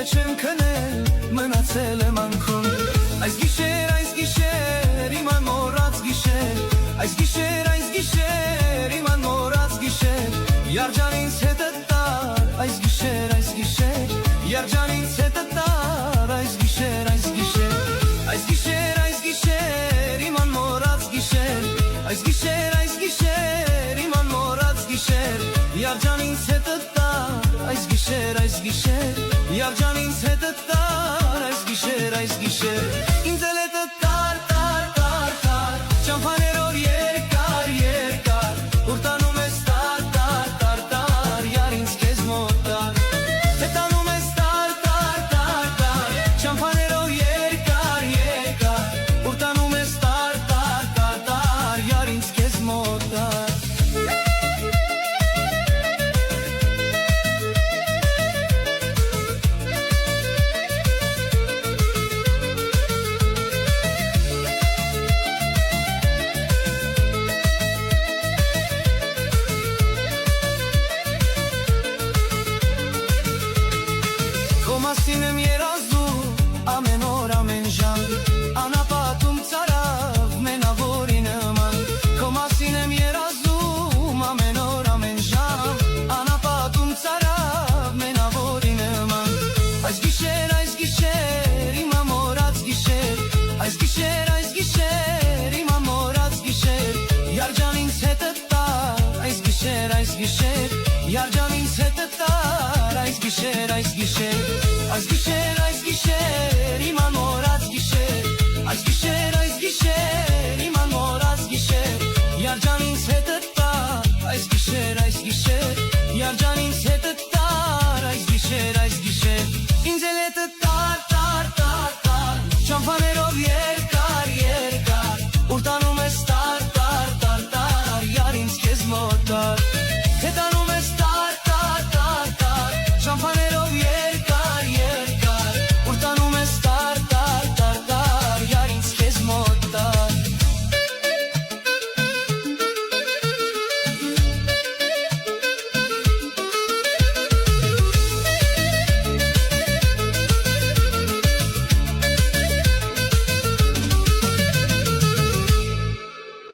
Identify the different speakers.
Speaker 1: մեջ եմ քնել, մնացել եմ անքուն։ Այս գիշեր, իմ անմոռաց գիշեր, այս գիշեր, իմ անմոռաց գիշեր, Յարջան ինձ հետը տար, այս գիշեր, Յարջան ինձ հետը տար, այս գիշեր, այս գիշեր, իմ անմոռաց գիշեր, այս գիշեր, իմ անմոռաց գիշեր, Յարջան ինձ հետը տար, այս գիշեր, Յարջան ինձ հետը տար, այս գիշեր, ինձ էլ հետը տար, ճամփաներով երկար, ուր տանում ես տար, յար ինձ քեզ մոտ տար, թե տանում ես տար, ճամփաներով երկար, ուր տանում ես տար, յար ինձ քեզ մոտ տար։ Մասին եմ երազում ամեն օր ամեն ժամ, անապատում ծարավ մենավորի նման, քո մասին եմ երազում ամեն օր ամեն ժամ, անապատում ծարավ մենավորի նման, այս գիշեր, իմ ամոռաց գիշեր, այս գիշեր, իմ ամոռաց գիշեր, Յարջան ինձ հետը տար, այս գիշեր, Յարջան ինձ հետը տար, այս գիշեր, այս գիշեր,